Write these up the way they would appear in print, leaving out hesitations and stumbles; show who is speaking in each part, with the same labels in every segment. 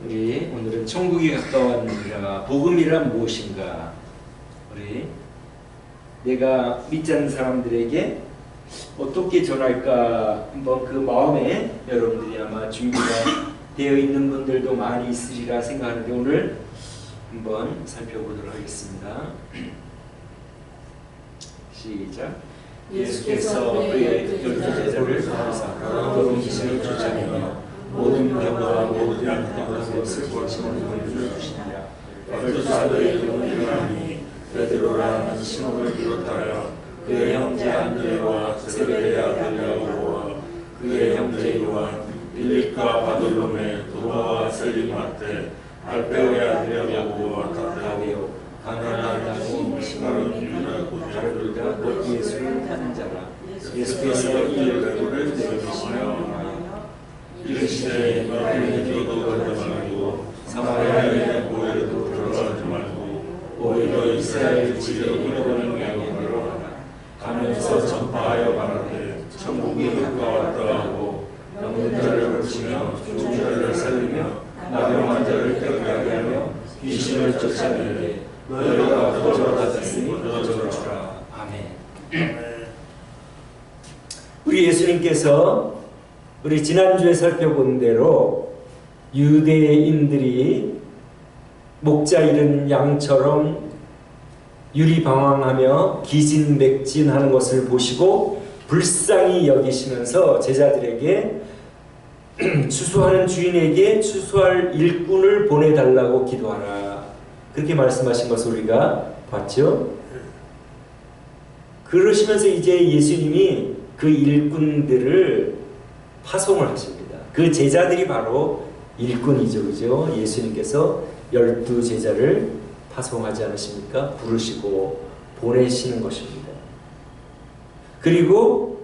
Speaker 1: 우리 오늘은 천국이 가까운 복음이란 무엇인가? 우리 내가 믿지 않는 사람들에게 어떻게 전할까? 한번 그 마음에 여러분들이 아마 준비가 되어 있는 분들도 많이 있으리라 생각하는데 오늘 한번 살펴보도록 하겠습니다. 시작. 예수께서 그의 12제자를 부르사 여러 기술을 주자며 모든 병과 모든 것을 고치는 은혜를 주시니라. 12사도의 이름을 일어나니 베드로라 시몬을 비롯하여 그의 형제 안드레와 세베대의 아들 야고보와 그의 형제 요한, 빌립과 바돌로메, 도마와 셀리마테, 알페오의 아들 야고보와 타데오, 가나안 시몬 시몬 유다 가룟유다 곧 예수를 따른 자라. 예수께서 이 12를 내리시며 이르시되 너희는 기도도 하지 말고 사마리아의 모에도 들어가지 말고 오히려 이스라엘 집에 이르는 양으로 하라. 가면서 전파하여 말하되 천국이 가까웠다 하고 병든 자를 고치며 죽은 자를 살리며 나병한 자를 깨끗하게 하며 귀신을 쫓아내되 너희가 거절하였으니 거절하라. 아멘. 우리 예수님께서 우리 지난주에 살펴본 대로 유대인들이 목자 잃은 양처럼 유리방황하며 기진맥진하는 것을 보시고 불쌍히 여기시면서 제자들에게 추수하는 주인에게 추수할 일꾼을 보내달라고 기도하라. 그렇게 말씀하신 것을 우리가 봤죠. 그러시면서 이제 예수님이 그 일꾼들을 파송을 하십니다. 그 제자들이 바로 일꾼이죠. 그죠? 예수님께서 12제자를 파송하지 않으십니까? 부르시고 보내시는 것입니다. 그리고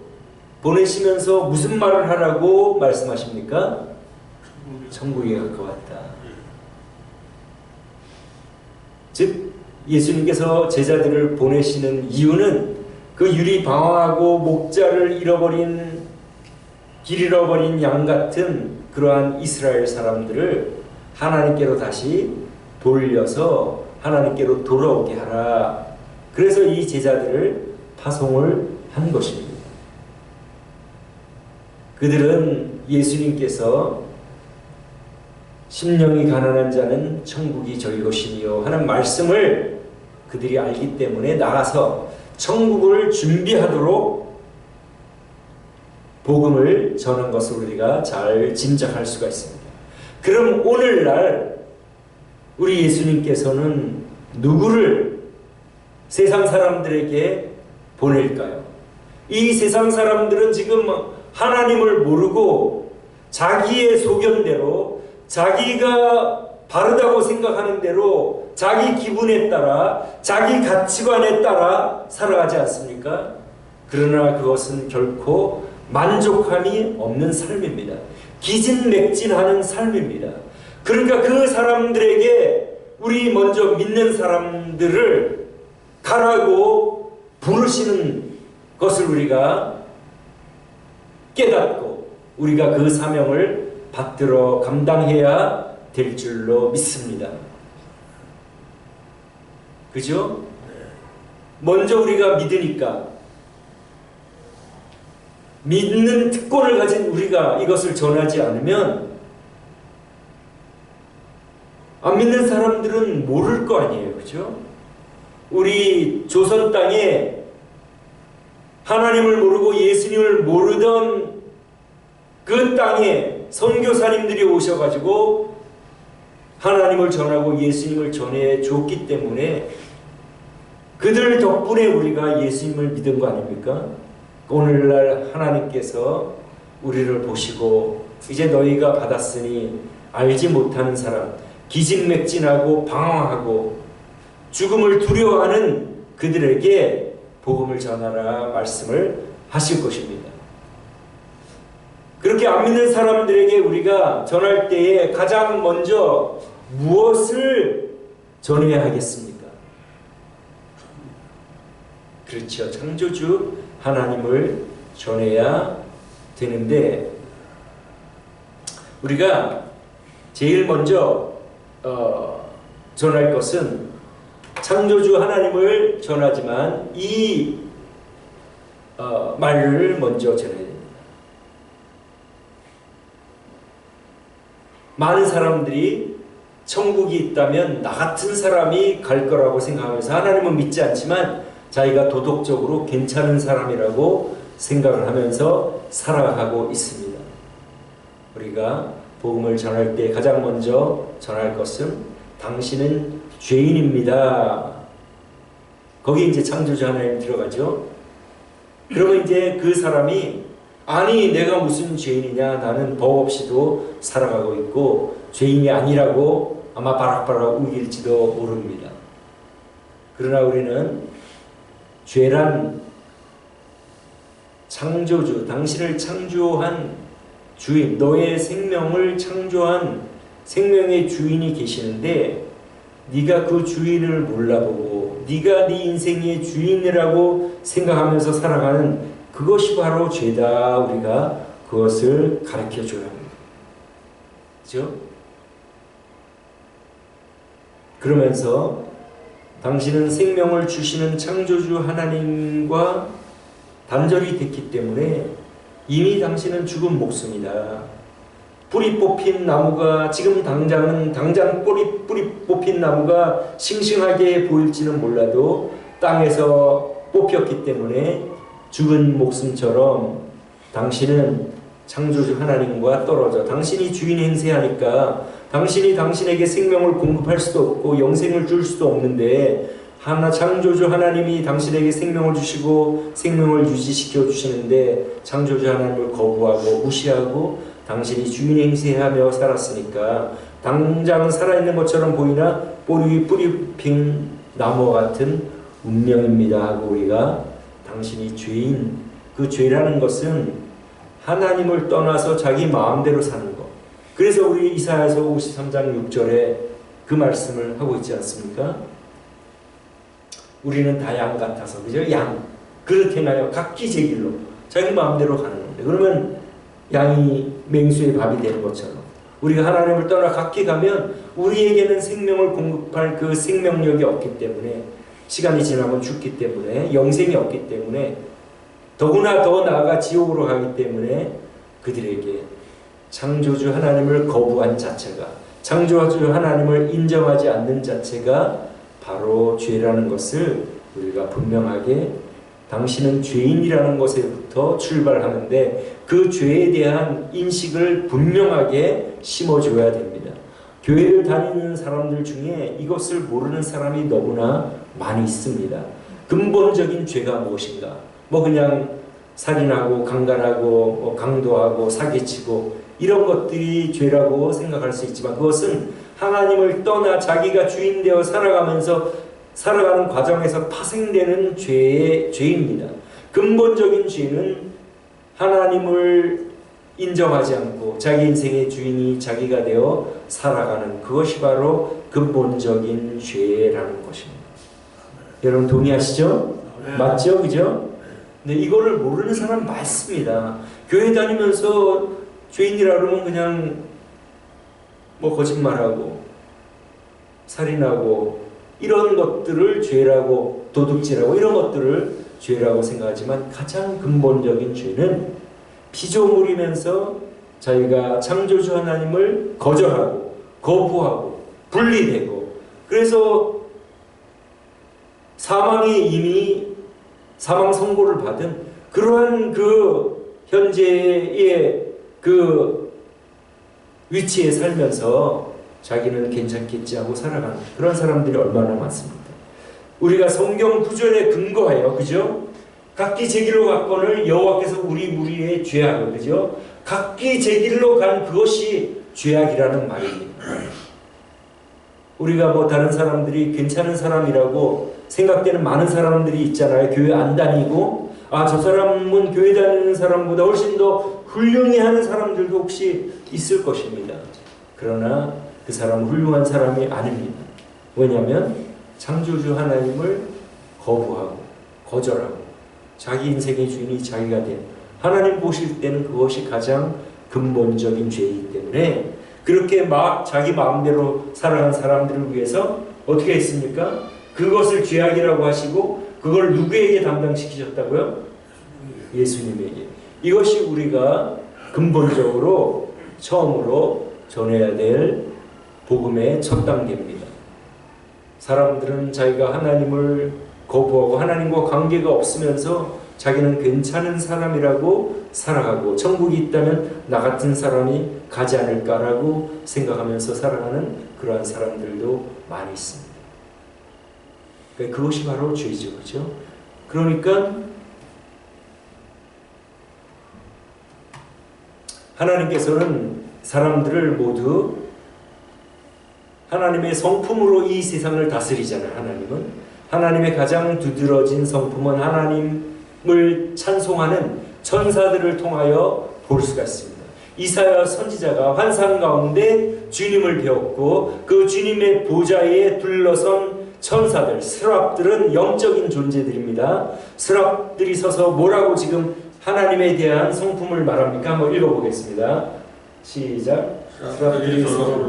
Speaker 1: 보내시면서 무슨 말을 하라고 말씀하십니까? 천국이 가까웠다. 즉 예수님께서 제자들을 보내시는 이유는 그 유리방황하고 목자를 길 잃어버린 양 같은 그러한 이스라엘 사람들을 하나님께로 다시 돌려서 하나님께로 돌아오게 하라. 그래서 이 제자들을 파송을 한 것입니다. 그들은 예수님께서 심령이 가난한 자는 천국이 저희 것이니요 하는 말씀을 그들이 알기 때문에 나가서 천국을 준비하도록 복음을 전한 것을 우리가 잘 짐작할 수가 있습니다. 그럼 오늘날 우리 예수님께서는 누구를 세상 사람들에게 보낼까요? 이 세상 사람들은 지금 하나님을 모르고 자기의 소견대로 자기가 바르다고 생각하는 대로 자기 기분에 따라 자기 가치관에 따라 살아가지 않습니까? 그러나 그것은 결코 만족함이 없는 삶입니다. 기진맥진하는 삶입니다. 그러니까 그 사람들에게 우리 먼저 믿는 사람들을 가라고 부르시는 것을 우리가 깨닫고 우리가 그 사명을 받들어 감당해야 될 줄로 믿습니다. 그죠? 먼저 우리가 믿으니까 믿는 특권을 가진 우리가 이것을 전하지 않으면 안 믿는 사람들은 모를 거 아니에요. 그죠? 우리 조선 땅에 하나님을 모르고 예수님을 모르던 그 땅에 선교사님들이 오셔가지고 하나님을 전하고 예수님을 전해줬기 때문에 그들 덕분에 우리가 예수님을 믿은 거 아닙니까? 오늘날 하나님께서 우리를 보시고 이제 너희가 받았으니 알지 못하는 사람, 기진맥진하고 방황하고 죽음을 두려워하는 그들에게 복음을 전하라 말씀을 하실 것입니다. 그렇게 안 믿는 사람들에게 우리가 전할 때에 가장 먼저 무엇을 전해야 하겠습니까? 그렇죠. 창조주 하나님을 전해야 되는데 우리가 제일 먼저 전할 것은 창조주 하나님을 전하지만 이 말을 먼저 전해야 됩니다. 많은 사람들이 천국이 있다면 나 같은 사람이 갈 거라고 생각하면서 하나님은 믿지 않지만 자기가 도덕적으로 괜찮은 사람이라고 생각을 하면서 살아가고 있습니다. 우리가 복음을 전할 때 가장 먼저 전할 것은 당신은 죄인입니다. 거기 이제 창조주 하나님 들어가죠. 그러면 이제 그 사람이 아니 내가 무슨 죄인이냐, 나는 법 없이도 살아가고 있고 죄인이 아니라고 아마 바락바락 우길지도 모릅니다. 그러나 우리는 죄란 창조주, 당신을 창조한 주인, 너의 생명을 창조한 생명의 주인이 계시는데 네가 그 주인을 몰라보고 네가 네 인생의 주인이라고 생각하면서 살아가는 그것이 바로 죄다. 우리가 그것을 가르쳐줘야 합니다. 그렇죠? 그러면서 당신은 생명을 주시는 창조주 하나님과 단절이 됐기 때문에 이미 당신은 죽은 목숨이다. 뿌리 뽑힌 나무가 지금 당장 뿌리 뽑힌 나무가 싱싱하게 보일지는 몰라도 땅에서 뽑혔기 때문에 죽은 목숨처럼 당신은 창조주 하나님과 떨어져 당신이 주인 행세하니까 당신이 당신에게 생명을 공급할 수도 없고 영생을 줄 수도 없는데 창조주 하나님이 당신에게 생명을 주시고 생명을 유지시켜 주시는데 창조주 하나님을 거부하고 무시하고 당신이 주인 행세하며 살았으니까 당장 살아있는 것처럼 보이나 뿌리 핀 나무와 같은 운명입니다 하고 우리가 당신이 죄인, 그 죄라는 것은 하나님을 떠나서 자기 마음대로 사는 것. 그래서 우리 이사야서 53장 6절에 그 말씀을 하고 있지 않습니까? 우리는 다 양 같아서, 그죠? 양. 그렇게 나요. 각기 제 길로 자기 마음대로 가는 건데, 그러면 양이 맹수의 밥이 되는 것처럼 우리가 하나님을 떠나 각기 가면 우리에게는 생명을 공급할 그 생명력이 없기 때문에, 시간이 지나면 죽기 때문에, 영생이 없기 때문에, 더구나 더 나아가 지옥으로 가기 때문에 그들에게 창조주 하나님을 거부한 자체가, 창조주 하나님을 인정하지 않는 자체가 바로 죄라는 것을 우리가 분명하게, 당신은 죄인이라는 것에부터 출발하는데 그 죄에 대한 인식을 분명하게 심어줘야 됩니다. 교회를 다니는 사람들 중에 이것을 모르는 사람이 너무나 많이 있습니다. 근본적인 죄가 무엇인가? 그냥 살인하고 강간하고 강도하고 사기치고 이런 것들이 죄라고 생각할 수 있지만 그것은 하나님을 떠나 자기가 주인 되어 살아가는 과정에서 파생되는 죄입니다. 근본적인 죄는 하나님을 인정하지 않고 자기 인생의 주인이 자기가 되어 살아가는 그것이 바로 근본적인 죄라는 것입니다. 여러분 동의하시죠? 네. 맞죠? 그죠? 근데 이거를 모르는 사람 많습니다. 교회 다니면서 죄인이라 그러면 그냥 거짓말하고 살인하고 이런 것들을 죄라고, 도둑질하고 이런 것들을 죄라고 생각하지만 가장 근본적인 죄는 피조물이면서 자기가 창조주 하나님을 거절하고 거부하고 분리되고, 그래서 사망이 이미 사망 선고를 받은 그러한 그 현재의 그 위치에 살면서 자기는 괜찮겠지 하고 살아가는 그런 사람들이 얼마나 많습니다. 우리가 성경 구절에 근거하여, 그죠? 각기 제 길로 갔거늘 여호와께서 우리 무리의 죄악을, 그죠? 각기 제 길로 간 그것이 죄악이라는 말입니다. 우리가 다른 사람들이 괜찮은 사람이라고 생각되는 많은 사람들이 있잖아요. 교회 안 다니고, 저 사람은 교회 다니는 사람보다 훨씬 더 훌륭히 하는 사람들도 혹시 있을 것입니다. 그러나 그 사람은 훌륭한 사람이 아닙니다. 왜냐하면 창조주 하나님을 거부하고 거절하고 자기 인생의 주인이 자기가 된, 하나님 보실 때는 그것이 가장 근본적인 죄이기 때문에 그렇게 막 자기 마음대로 살아간 사람들을 위해서 어떻게 했습니까? 그것을 죄악이라고 하시고 그걸 누구에게 담당시키셨다고요? 예수님에게. 이것이 우리가 근본적으로 처음으로 전해야 될 복음의 첫 단계입니다. 사람들은 자기가 하나님을 거부하고 하나님과 관계가 없으면서 자기는 괜찮은 사람이라고 살아가고 천국이 있다면 나 같은 사람이 가지 않을까라고 생각하면서 살아가는 그러한 사람들도 많이 있습니다. 그러니까 그것이 바로 죄죠. 그렇죠? 그러니까 하나님께서는 사람들을 모두 하나님의 성품으로 이 세상을 다스리잖아요. 하나님의 가장 두드러진 성품은 하나님을 찬송하는 천사들을 통하여 볼 수가 있습니다. 이사야 선지자가 환상 가운데 주님을 배웠고 그 주님의 보좌에 둘러선 천사들, 스랍들은 영적인 존재들입니다. 스랍들이 서서 뭐라고 지금 하나님에 대한 성품을 말합니까? 한번 읽어보겠습니다. 시작. 스랍들이 서서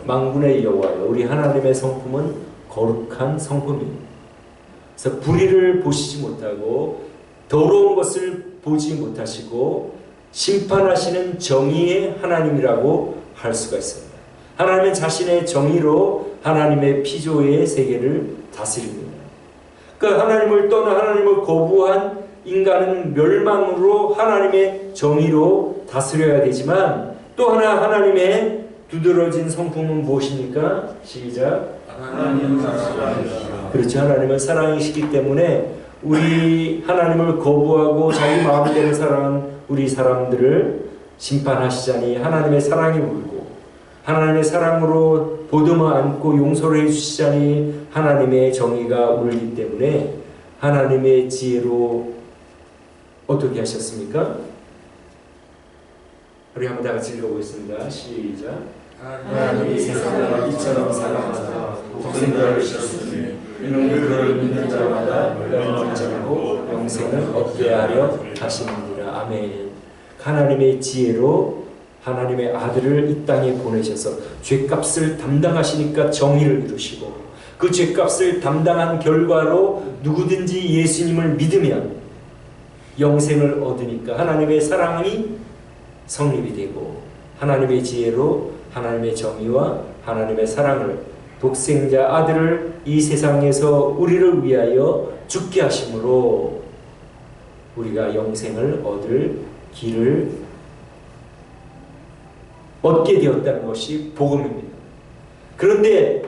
Speaker 1: 만군의 여호와여. 우리 하나님의 성품은 거룩한 성품입니다. 그래서 불의를 보시지 못하고 더러운 것을 보지 못하시고 심판하시는 정의의 하나님이라고 할 수가 있습니다. 하나님은 자신의 정의로 하나님의 피조의 세계를 다스립니다. 그러니까 하나님을 떠나 하나님을 거부한 인간은 멸망으로 하나님의 정의로 다스려야 되지만 또 하나 하나님의 두드러진 성품은 무엇입니까? 시작.
Speaker 2: 하나님은 사랑이시다.
Speaker 1: 그렇죠. 하나님은 사랑이시기 때문에 우리 하나님을 거부하고 자기 마음대로 살아가는 우리 사람들을 심판하시자니 하나님의 사랑이 울고 하나님의 사랑으로 보듬어 안고 용서를 해주시자니 하나님의 정의가 울기 때문에 하나님의 지혜로 어떻게 하셨습니까? 우리 한번 다 같이 읽어보겠습니다. 시작.
Speaker 2: 하나님이 세상을 이처럼 사랑하사 독생자를 주셨으니 이는 그를 믿는 자마다 멸망치 않고
Speaker 1: 영생을 얻게 하려 하시느니라. 아멘. 하나님의 지혜로 하나님의 아들을 이 땅에 보내셔서 죄값을 담당하시니까 정의를 이루시고 그 죄값을 담당한 결과로 누구든지 예수님을 믿으면 영생을 얻으니까 하나님의 사랑이 성립이 되고 하나님의 지혜로 하나님의 정의와 하나님의 사랑을 독생자 아들을 이 세상에서 우리를 위하여 죽게 하심으로 우리가 영생을 얻을 길을 얻게 되었다는 것이 복음입니다. 그런데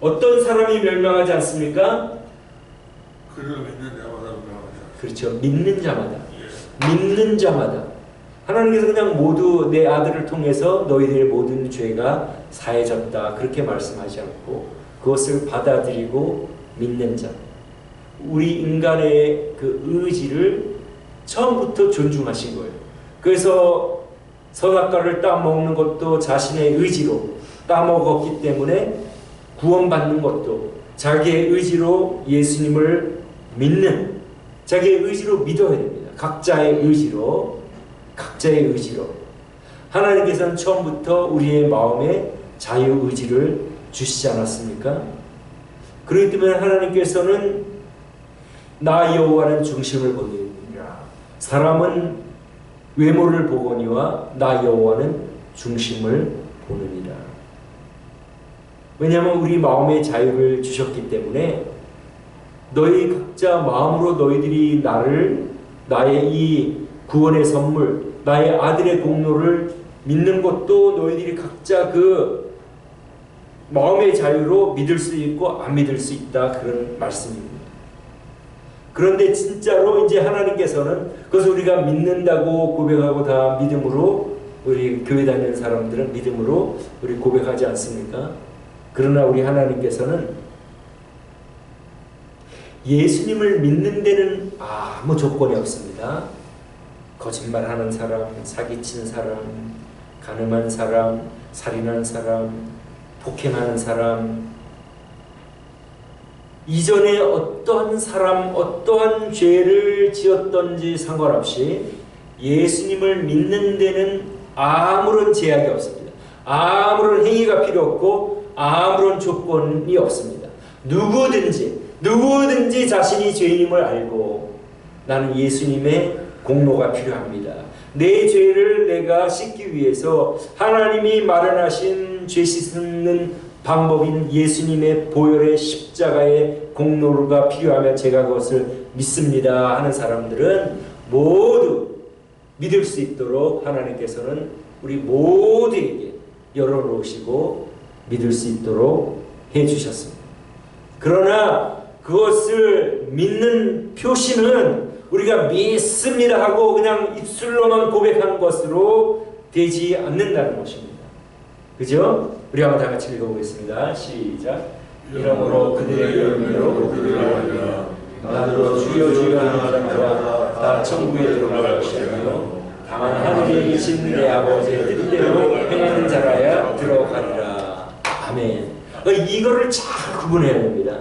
Speaker 1: 어떤 사람이 멸망하지 않습니까?
Speaker 2: 그를 믿는 자마다 멸망하지.
Speaker 1: 그렇죠. 믿는 자마다. 믿는 자마다. 하나님께서 그냥 모두 내 아들을 통해서 너희들의 모든 죄가 사해졌다 그렇게 말씀하지 않고 그것을 받아들이고 믿는 자. 우리 인간의 그 의지를 처음부터 존중하신 거예요. 그래서 선악과를 따먹는 것도 자신의 의지로 따먹었기 때문에 구원받는 것도 자기의 의지로 예수님을 믿는 자기의 의지로 믿어야 됩니다. 각자의 의지로 하나님께서는 처음부터 우리의 마음에 자유의지를 주시지 않았습니까? 그렇기 때문에 하나님께서는 나 여호와는 중심을 보느니라. 사람은 외모를 보거니와 나 여호와는 중심을 보느니라. 왜냐하면 우리 마음의 자유를 주셨기 때문에 너희 각자 마음으로 너희들이 나의 이 구원의 선물 나의 아들의 공로를 믿는 것도 너희들이 각자 그 마음의 자유로 믿을 수 있고 안 믿을 수 있다 그런 말씀입니다. 그런데 진짜로 이제 하나님께서는 그것을 우리가 믿는다고 고백하고 다 믿음으로 우리 교회 다니는 사람들은 믿음으로 우리 고백하지 않습니까? 그러나 우리 하나님께서는 예수님을 믿는 데는 아무 조건이 없습니다. 거짓말하는 사람, 사기치는 사람, 간음한 사람, 살인한 사람, 폭행하는 사람 이전에 어떠한 사람, 어떠한 죄를 지었던지 상관없이 예수님을 믿는 데는 아무런 제약이 없습니다. 아무런 행위가 필요 없고 아무런 조건이 없습니다. 누구든지 자신이 죄인임을 알고 나는 예수님의 공로가 필요합니다. 내 죄를 내가 씻기 위해서 하나님이 마련하신 죄 씻는 방법인 예수님의 보혈의 십자가의 공로가 필요하면 제가 그것을 믿습니다 하는 사람들은 모두 믿을 수 있도록 하나님께서는 우리 모두에게 열어놓으시고 믿을 수 있도록 해주셨습니다. 그러나 그것을 믿는 표시는 우리가 믿습니다 하고 그냥 입술로만 고백하는 것으로 되지 않는다는 것입니다. 그죠? 우리 한번 다 같이 읽어보겠습니다. 시작. 이러므로 그들의 열매로 그들을 알리라. 나로 주여 주여 하는 자마다 다 천국에 들어갈 것이며 다만 하늘에 계신 내 아버지의 뜻대로 행하는 자라야 들어가리라. 아멘. 이거를 잘 구분해야 됩니다.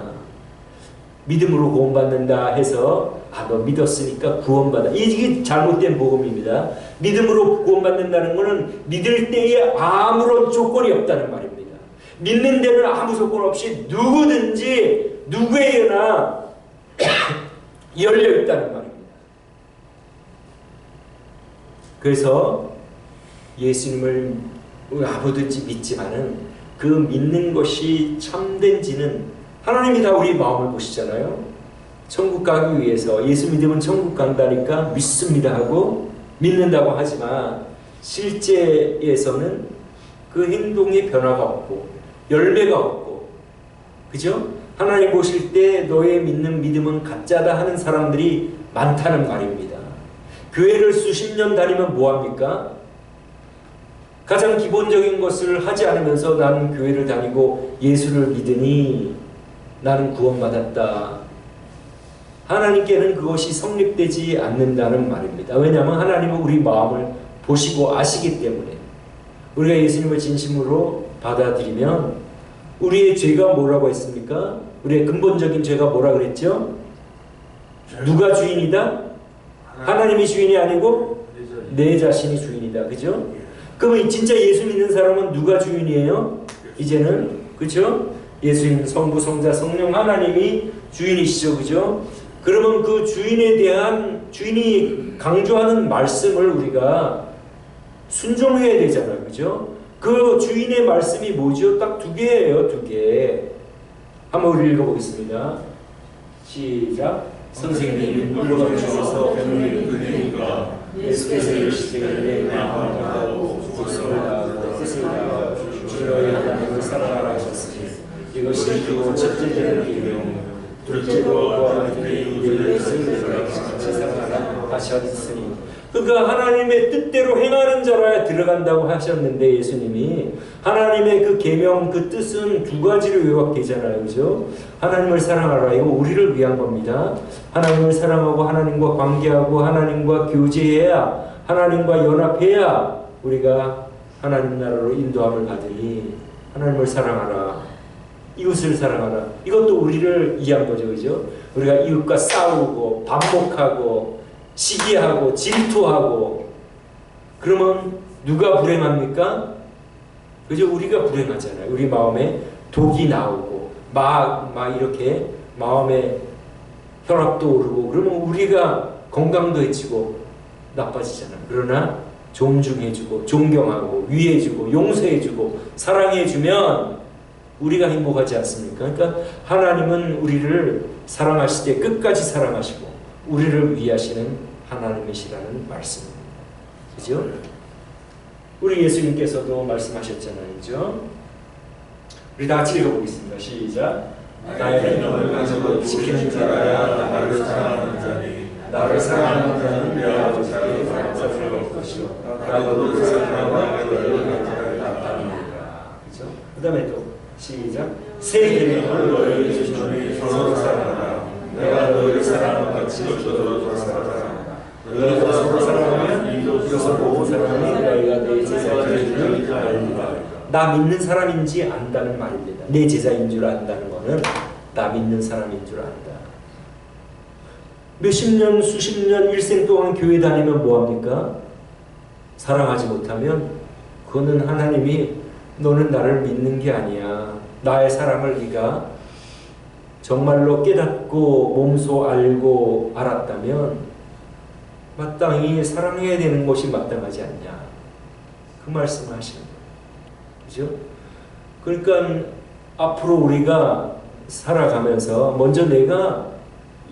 Speaker 1: 믿음으로 구원받는다 해서 너 믿었으니까 구원받아. 이게 잘못된 복음입니다. 믿음으로 구원받는다는 것은 믿을 때에 아무런 조건이 없다는 말입니다. 믿는 데는 아무 조건 없이 누구든지 누구에게나 열려 있다는 말입니다. 그래서 예수님을 아무든지 믿지만은 그 믿는 것이 참된지는 하나님이 다 우리 마음을 보시잖아요. 천국 가기 위해서 예수 믿으면 천국 간다니까 믿습니다 하고 믿는다고 하지만 실제에서는 그 행동에 변화가 없고 열매가 없고, 그죠? 하나님 보실 때 너의 믿는 믿음은 가짜다 하는 사람들이 많다는 말입니다. 교회를 수십 년 다니면 뭐합니까? 가장 기본적인 것을 하지 않으면서 나는 교회를 다니고 예수를 믿으니 나는 구원받았다. 하나님께는 그것이 성립되지 않는다는 말입니다. 왜냐하면 하나님은 우리 마음을 보시고 아시기 때문에 우리가 예수님을 진심으로 받아들이면 우리의 죄가 뭐라고 했습니까? 우리의 근본적인 죄가 뭐라 그랬죠? 누가 주인이다? 하나님이 주인이 아니고 내 자신이 주인이다. 그죠? 그러면 진짜 예수 믿는 사람은 누가 주인이에요? 이제는 그죠? 예수님, 성부, 성자, 성령 하나님이 주인이시죠. 그죠? 그러면 그 주인에 대한 주인이 강조하는 말씀을 우리가 순종해야 되잖아요. 그죠? 그 주인의 말씀이 뭐죠? 딱 두 개예요. 두 개. 한번 우리 읽어보겠습니다. 시작. 선생님, 물론 주셔서 변호를 그리니까 예수께서 이르시되 내 마음을 다하고 목숨을 다하고 뜻을 다하고 주의 하나님을 사랑하라 하셨으니 이것이 그 첫째 되는 계명 둘째로 그와 같은 내 예수를 같이 사랑하라 하셨으니, 그러니까 하나님의 뜻대로 행하는 자라야 들어간다고 하셨는데 예수님이 하나님의 그 계명 그 뜻은 두 가지로 요약되잖아요. 그죠? 하나님을 사랑하라. 이거 우리를 위한 겁니다. 하나님을 사랑하고 하나님과 관계하고 하나님과 교제해야, 하나님과 연합해야 우리가 하나님 나라로 인도함을 받으니 하나님을 사랑하라. 이웃을 사랑하라. 이것도 우리를 위한 거죠. 그죠? 우리가 이웃과 싸우고 반목하고 시기하고 질투하고 그러면 누가 불행합니까? 그죠? 우리가 불행하잖아요. 우리 마음에 독이 나오고 막 이렇게 마음에 혈압도 오르고 그러면 우리가 건강도 해치고 나빠지잖아요. 그러나 존중해주고 존경하고 위해주고 용서해주고 사랑해주면 우리가 행복하지 않습니까? 그러니까 하나님은 우리를 사랑하실 때 끝까지 사랑하시고 우리를 위하시는 하나님이시라는 말씀입니다. 그죠? 우리 예수님께서도 말씀하셨잖아요. 그죠? 우리 다 같이 읽어보겠습니다. 시작. 나의 명을 가지고 지키는 자라야 나를 사랑하는 자니 나를 사랑하는 자는 내 아버지께 감사를 받을 것이요 나도 그 사랑과 너희를 감사를 나타내리라. 그죠? 그 다음에 또 시작. 새 계명을 너희에게 주노니 서로 사랑하라. 내가 너희를 사랑한 같이 너희도 사랑하라. 너희가 서로 사랑하면 이것을 보고 사람이 너희가 내 제자인 줄 알리라. 나 믿는 사람인지 안다는 말입니다. 내 제자인 줄 안다는 것은 나 믿는 사람인 줄 안다. 몇십 년, 수십 년, 일생 동안 교회 다니면 뭐합니까? 사랑하지 못하면 그거는 하나님이 너는 나를 믿는 게 아니야. 나의 사랑을 네가 정말로 깨닫고 몸소 알고 알았다면 마땅히 사랑해야 되는 것이 마땅하지 않냐. 그 말씀을 하시는 거예요. 그죠? 그러니까 앞으로 우리가 살아가면서 먼저 내가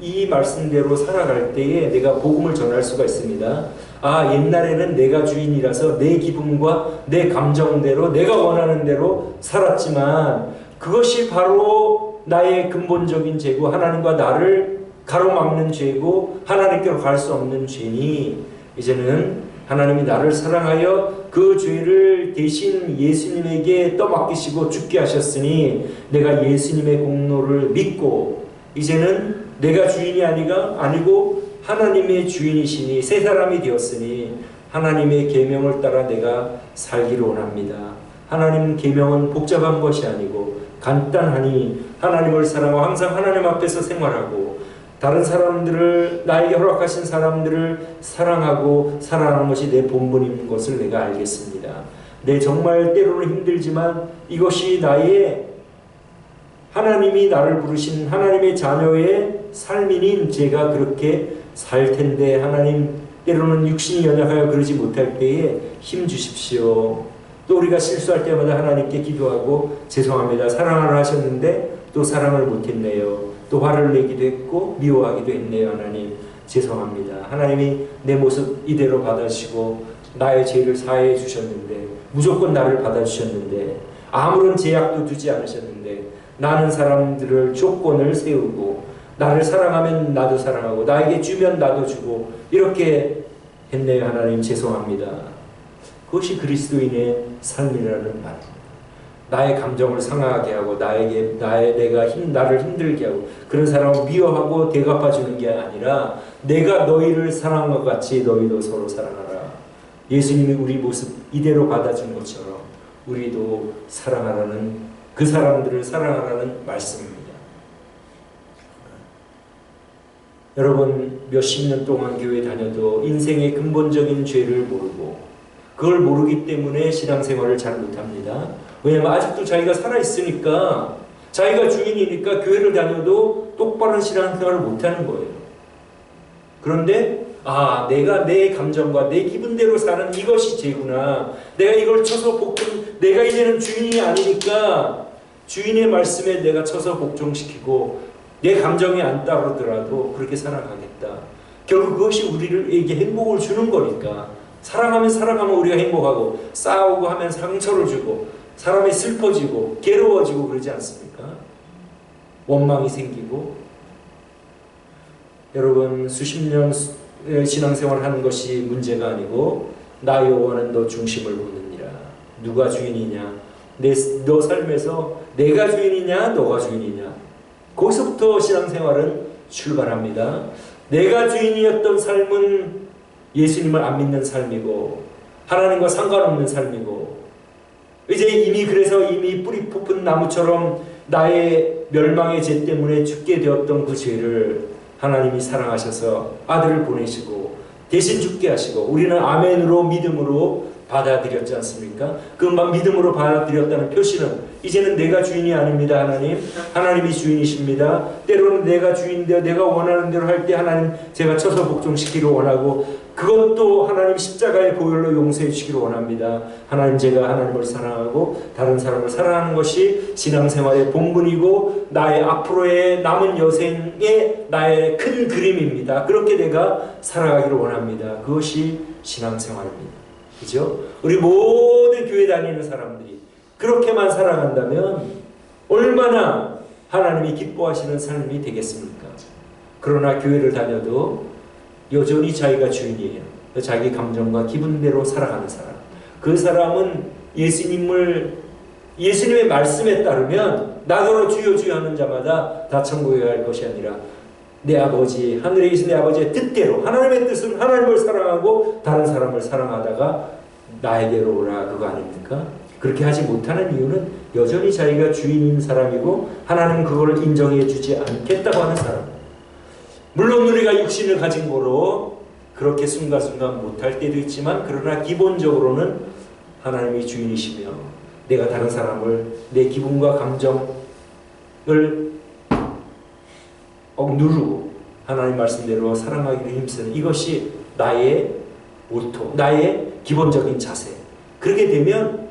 Speaker 1: 이 말씀대로 살아갈 때에 내가 복음을 전할 수가 있습니다. 아, 옛날에는 내가 주인이라서 내 기분과 내 감정대로 내가 원하는 대로 살았지만 그것이 바로 나의 근본적인 죄고 하나님과 나를 가로막는 죄고 하나님께로 갈 수 없는 죄니 이제는 하나님이 나를 사랑하여 그 죄를 대신 예수님에게 떠맡기시고 죽게 하셨으니 내가 예수님의 공로를 믿고 이제는 내가 주인이 아니고 하나님의 주인이시니 새 사람이 되었으니 하나님의 계명을 따라 내가 살기를 원합니다. 하나님 계명은 복잡한 것이 아니고 간단하니 하나님을 사랑하고 항상 하나님 앞에서 생활하고 다른 사람들을 나에게 허락하신 사람들을 사랑하고 사랑하는 것이 내 본분인 것을 내가 알겠습니다. 내 정말 때로는 힘들지만 이것이 나의 하나님이 나를 부르신 하나님의 자녀의 삶이니 제가 그렇게 살 텐데 하나님 때로는 육신이 연약하여 그러지 못할 때에 힘 주십시오. 또 우리가 실수할 때마다 하나님께 기도하고 죄송합니다. 사랑하라 하셨는데 또 사랑을 못했네요. 또 화를 내기도 했고 미워하기도 했네요. 하나님 죄송합니다. 하나님이 내 모습 이대로 받아주시고 나의 죄를 사해해 주셨는데 무조건 나를 받아주셨는데 아무런 제약도 두지 않으셨는데 나는 사람들을 조건을 세우고 나를 사랑하면 나도 사랑하고 나에게 주면 나도 주고 이렇게 했네요. 하나님 죄송합니다. 그것이 그리스도인의 삶이라는 말입니다. 나의 감정을 상하게 하고 나를 힘들게 하고 그런 사람을 미워하고 대갚아주는 게 아니라 내가 너희를 사랑한 것 같이 너희도 서로 사랑하라. 예수님이 우리 모습 이대로 받아준 것처럼 우리도 사랑하라는 그 사람들을 사랑하라는 말씀입니다. 여러분 몇십 년 동안 교회 다녀도 인생의 근본적인 죄를 모르고 그걸 모르기 때문에 신앙생활을 잘 못합니다. 왜냐하면 아직도 자기가 살아있으니까 자기가 주인이니까 교회를 다녀도 똑바른 신앙생활을 못하는 거예요. 그런데 내가 내 감정과 내 기분대로 사는 이것이 죄구나. 내가 이걸 쳐서 내가 이제는 주인이 아니니까 주인의 말씀에 내가 쳐서 복종시키고 내 감정이 안 따르더라도 그렇게 살아가겠다. 결국 그것이 우리에게 행복을 주는 거니까 사랑하면 우리가 행복하고 싸우고 하면 상처를 주고 사람이 슬퍼지고 괴로워지고 그러지 않습니까? 원망이 생기고 여러분 수십 년 신앙생활을 하는 것이 문제가 아니고 나 여호와는 너 중심을 보느니라. 누가 주인이냐? 너 삶에서 내가 주인이냐 너가 주인이냐? 거기서부터 신앙생활은 출발합니다. 내가 주인이었던 삶은 예수님을 안 믿는 삶이고 하나님과 상관없는 삶이고 이제 이미 뿌리 뽑은 나무처럼 나의 멸망의 죄 때문에 죽게 되었던 그 죄를 하나님이 사랑하셔서 아들을 보내시고 대신 죽게 하시고 우리는 아멘으로 믿음으로 받아들였지 않습니까? 그만 믿음으로 받아들였다는 표시는 이제는 내가 주인이 아닙니다. 하나님이 주인이십니다. 때로는 내가 주인인데 내가 원하는 대로 할 때 하나님 제가 쳐서 복종시키기를 원하고 그것도 하나님 십자가의 보혈로 용서해 주시기를 원합니다. 하나님 제가 하나님을 사랑하고 다른 사람을 사랑하는 것이 신앙생활의 본분이고 나의 앞으로의 남은 여생의 나의 큰 그림입니다. 그렇게 내가 살아가기를 원합니다. 그것이 신앙생활입니다. 그죠? 우리 모든 교회 다니는 사람들이 그렇게만 살아간다면 얼마나 하나님이 기뻐하시는 삶이 되겠습니까? 그러나 교회를 다녀도 여전히 자기가 주인이에요. 자기 감정과 기분대로 살아가는 사람. 그 사람은 예수님의 말씀에 따르면 나더러 주여 주여 하는 자마다 다 천국에 갈 것이 아니라 내 아버지 하늘에 계신 내 아버지의 뜻대로 하나님의 뜻은 하나님을 사랑하고 다른 사람을 사랑하다가 나에게로 오라 그거 아닙니까? 그렇게 하지 못하는 이유는 여전히 자기가 주인인 사람이고 하나님은 그걸 인정해 주지 않겠다고 하는 사람. 물론 우리가 육신을 가진 거로 그렇게 순간순간 못할 때도 있지만 그러나 기본적으로는 하나님이 주인이시며 내가 다른 사람을 내 기분과 감정을 억누르고 하나님 말씀대로 사랑하기를 힘쓰는 이것이 나의 모토, 나의 기본적인 자세. 그렇게 되면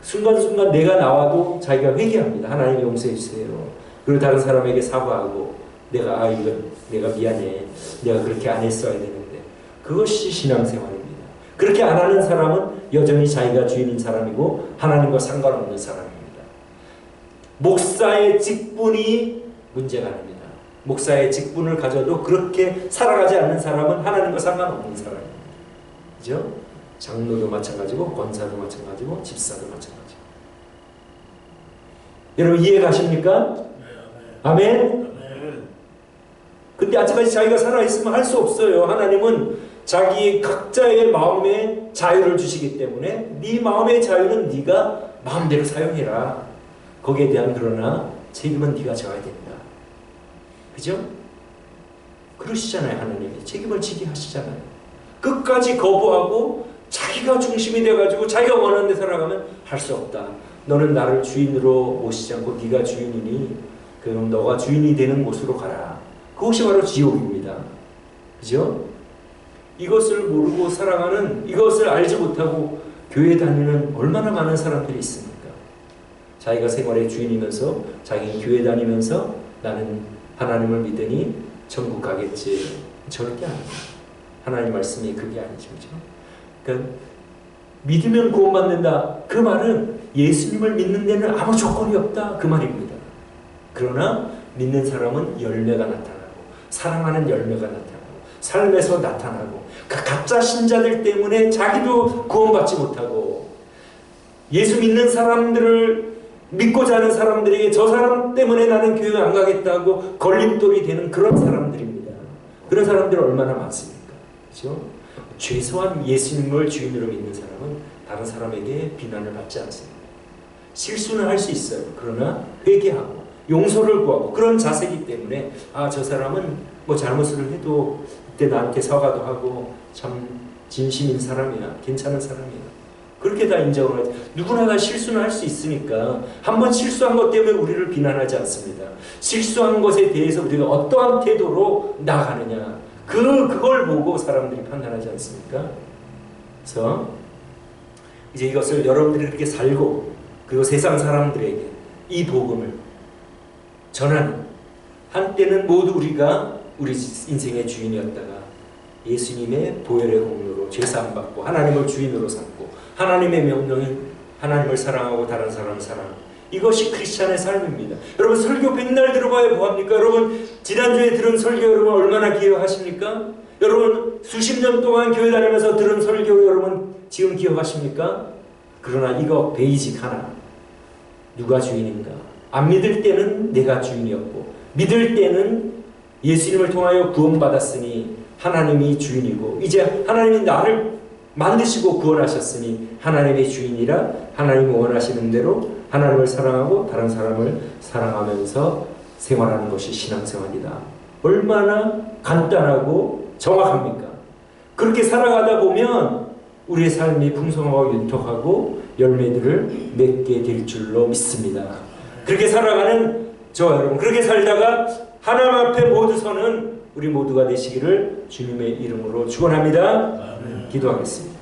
Speaker 1: 순간순간 내가 나와도 자기가 회개합니다. 하나님 용서해 주세요. 그리고 다른 사람에게 사과하고 이건 내가 미안해. 내가 그렇게 안 했어야 되는데. 그것이 신앙생활입니다. 그렇게 안 하는 사람은 여전히 자기가 주인인 사람이고 하나님과 상관없는 사람입니다. 목사의 직분이 문제가 아닙니다. 목사의 직분을 가져도 그렇게 살아가지 않는 사람은 하나님과 상관없는 사람입니다. 그죠? 장로도 마찬가지고 권사도 마찬가지고 집사도 마찬가지고. 여러분 이해 가십니까? 아멘? 근데 아직까지 자기가 살아있으면 할 수 없어요. 하나님은 자기 각자의 마음에 자유를 주시기 때문에 네 마음의 자유는 네가 마음대로 사용해라. 거기에 대한 그러나 책임은 네가 져야 된다. 그죠? 그러시잖아요. 하나님이 책임을 지게 하시잖아요. 끝까지 거부하고 자기가 중심이 돼가지고 자기가 원하는 데 살아가면 할 수 없다. 너는 나를 주인으로 모시지 않고 네가 주인이니 그럼 너가 주인이 되는 곳으로 가라. 그것이 바로 지옥입니다. 그죠? 이것을 모르고 살아가는, 이것을 알지 못하고 교회 다니는 얼마나 많은 사람들이 있습니까? 자기가 생활의 주인이면서 자기는 교회 다니면서 나는 하나님을 믿으니 천국 가겠지. 절대 아닙니다. 하나님 말씀이 그게 아니죠. 그죠? 그러니까 믿으면 구원받는다. 그 말은 예수님을 믿는 데는 아무 조건이 없다. 그 말입니다. 그러나 믿는 사람은 열매가 나타나고 사랑하는 열매가 나타나고 삶에서 나타나고 그 가짜 신자들 때문에 자기도 구원받지 못하고 예수 믿는 사람들을 믿고자 하는 사람들에게 저 사람 때문에 나는 교회 안 가겠다고 걸림돌이 되는 그런 사람들입니다. 그런 사람들 얼마나 많습니까? 그렇죠? 최소한 예수님을 주인으로 믿는 사람은 다른 사람에게 비난을 받지 않습니다. 실수는 할 수 있어요. 그러나 회개하고 용서를 구하고 그런 자세이기 때문에 저 사람은 뭐 잘못을 해도 그때 나한테 사과도 하고 참 진심인 사람이야. 괜찮은 사람이야. 그렇게 다 인정을 하죠. 누구나 다 실수는 할 수 있으니까 한번 실수한 것 때문에 우리를 비난하지 않습니다. 실수한 것에 대해서 우리가 어떠한 태도로 나가느냐 그걸 보고 사람들이 판단하지 않습니까? 그래서 이제 이것을 여러분들이 그렇게 살고 그리고 세상 사람들에게 이 복음을 전하는 한때는 모두 우리가 우리 인생의 주인이었다가 예수님의 보혈의 공로로 죄사함 받고 하나님을 주인으로 삼고 하나님의 명령인 하나님을 사랑하고 다른 사람을 사랑하고 이것이 크리스찬의 삶입니다. 여러분 설교 맨날 들어봐야 뭐합니까? 여러분 지난주에 들은 설교 여러분 얼마나 기억하십니까? 여러분 수십 년 동안 교회 다니면서 들은 설교 여러분 지금 기억하십니까? 그러나 이거 베이직 하나 누가 주인인가? 안 믿을 때는 내가 주인이었고 믿을 때는 예수님을 통하여 구원받았으니 하나님이 주인이고 이제 하나님이 나를 만드시고 구원하셨으니 하나님의 주인이라 하나님이 원하시는 대로 하나님을 사랑하고 다른 사람을 사랑하면서 생활하는 것이 신앙생활이다. 얼마나 간단하고 정확합니까? 그렇게 살아가다 보면 우리의 삶이 풍성하고 윤택하고 열매들을 맺게 될 줄로 믿습니다. 그렇게 살아가는 저와 여러분 그렇게 살다가 하나님 앞에 모두 서는 우리 모두가 되시기를 주님의 이름으로 축원합니다. 기도하겠습니다.